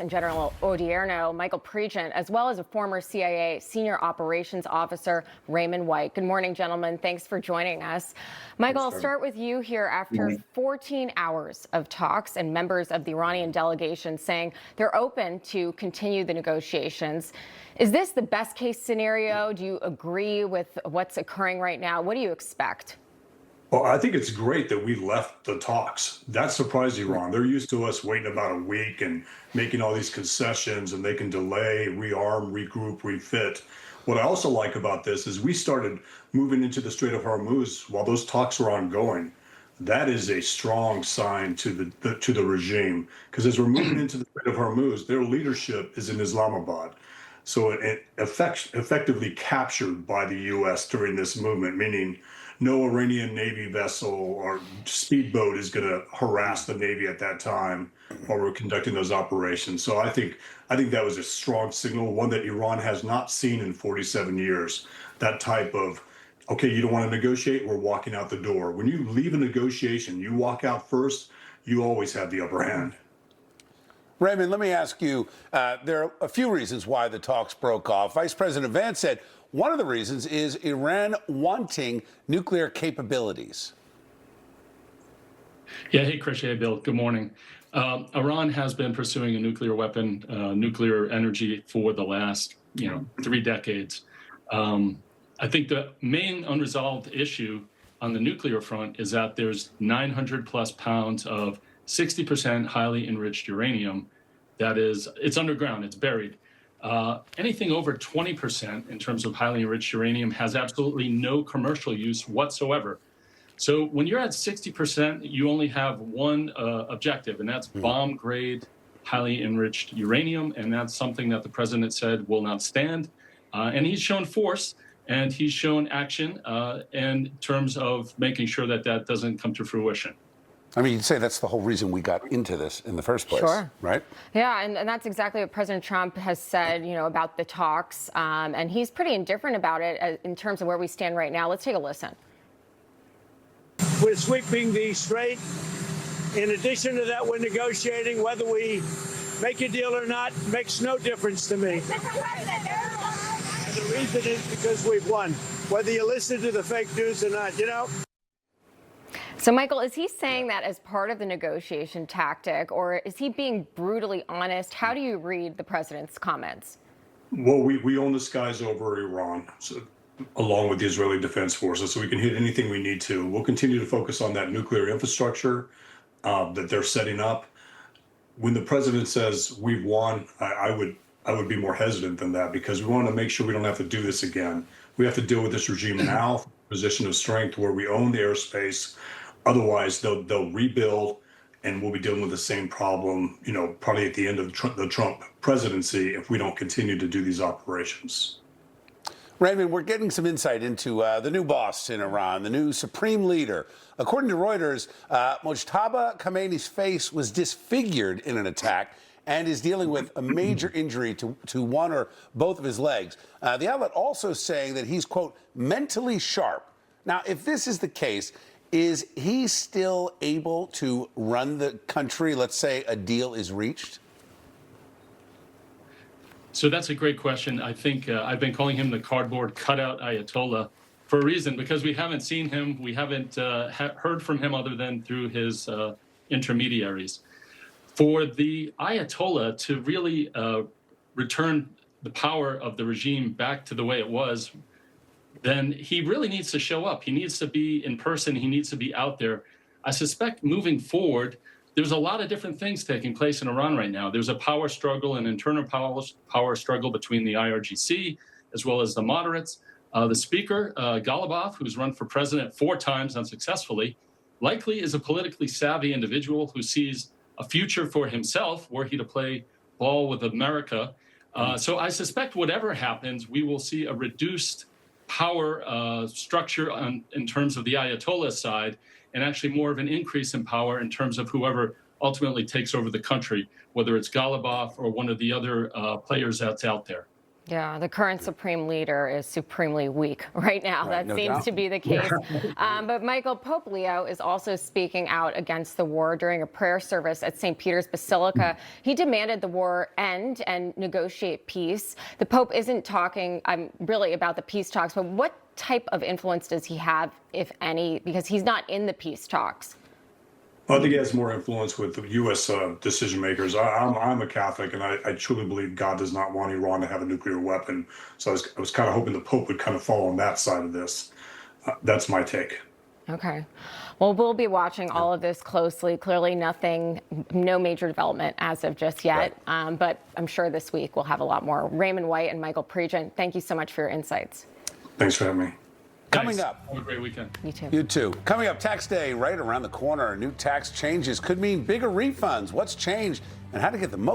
and General Odierno, Michael Pregent, as well as a former CIA senior operations officer, Raymond White. Good morning, gentlemen. Thanks for joining us. Michael, I'll start with you here. After 14 hours of talks and members of the Iranian delegation saying they're open to continue the negotiations, is this the best case scenario? Do you agree with what's occurring right now? What do you expect? Well, I think it's great that we left the talks. That surprised Iran. They're used to us waiting about a week and making all these concessions, and they can delay, rearm, regroup, refit. What I also like about this is we started moving into the Strait of Hormuz while those talks were ongoing. That is a strong sign to the regime, because as we're moving into the Strait of Hormuz, their leadership is in Islamabad. So it effectively captured by the U.S. during this movement, meaning no Iranian Navy vessel or speedboat is going to harass the Navy at that time while we're conducting those operations. So I think that was a strong signal, one that Iran has not seen in 47 years. That type of, okay, you don't want to negotiate, we're walking out the door. When you leave a negotiation, you walk out first, you always have the upper hand. Raymond, let me ask you, there are a few reasons why the talks broke off. Vice President Vance said one of the reasons is Iran wanting nuclear capabilities. Yeah, hey, Chris, hey, Bill, good morning. Iran has been pursuing a nuclear weapon, nuclear energy for the last, 3 decades. I think the main unresolved issue on the nuclear front is that there's 900 plus pounds of 60% highly enriched uranium it's underground, it's buried. Anything over 20% in terms of highly enriched uranium has absolutely no commercial use whatsoever. So when you're at 60%, you only have one objective, and that's bomb grade, highly enriched uranium. And that's something that the president said will not stand. And he's shown force and he's shown action in terms of making sure that that doesn't come to fruition. I mean, you'd say that's the whole reason we got into this in the first place, right? Yeah, and that's exactly what President Trump has said, about the talks. And he's pretty indifferent about it in terms of where we stand right now. Let's take a listen. We're sweeping the strait. In addition to that, we're negotiating. Whether we make a deal or not makes no difference to me. And the reason is because we've won. Whether you listen to the fake news or not, So, Michael, is he saying that as part of the negotiation tactic, or is he being brutally honest? How do you read the president's comments? Well, we own the skies over Iran, along with the Israeli Defense Forces, so we can hit anything we need to. We'll continue to focus on that nuclear infrastructure that they're setting up. When the president says we've won, I would be more hesitant than that, because we want to make sure we don't have to do this again. We have to deal with this regime now from a position of strength where we own the airspace. Otherwise, they'll rebuild, and we'll be dealing with the same problem, probably at the end of the Trump presidency if we don't continue to do these operations. Raymond, we're getting some insight into the new boss in Iran, the new supreme leader. According to Reuters, Mojtaba Khamenei's face was disfigured in an attack and is dealing with a major injury to one or both of his legs. The outlet also saying that he's, quote, mentally sharp. Now, if this is the case, is he still able to run the country? Let's say a deal is reached. So that's a great question. I think I've been calling him the cardboard cutout Ayatollah for a reason, because we haven't seen him. We haven't heard from him other than through his intermediaries. For the Ayatollah to really return the power of the regime back to the way it was, then he really needs to show up. He needs to be in person. He needs to be out there. I suspect moving forward, there's a lot of different things taking place in Iran right now. There's a power struggle, an internal power struggle between the IRGC as well as the moderates. The speaker, Ghalibaf, who's run for president 4 times unsuccessfully, likely is a politically savvy individual who sees a future for himself were he to play ball with America. So I suspect whatever happens, we will see a reduced power structure in terms of the Ayatollah side, and actually more of an increase in power in terms of whoever ultimately takes over the country, whether it's Ghalibaf or one of the other players that's out there. Yeah, the current Supreme Leader is supremely weak right now. Right, That no seems doubt. to be the case. But Michael, Pope Leo is also speaking out against the war during a prayer service at St. Peter's Basilica. He demanded the war end and negotiate peace. The Pope isn't talking really about the peace talks, but what type of influence does he have, if any, because he's not in the peace talks? I think he has more influence with U.S. Decision makers. I'm a Catholic, and I truly believe God does not want Iran to have a nuclear weapon. So I was kind of hoping the Pope would kind of fall on that side of this. That's my take. Okay. Well, we'll be watching all of this closely. Clearly no major development as of just yet. Right. But I'm sure this week we'll have a lot more. Raymond White and Michael Pregent, thank you so much for your insights. Thanks for having me. Coming Thanks. up. Have a great weekend. You too. You too. Coming up, tax day right around the corner. New tax changes could mean bigger refunds. What's changed and how to get the most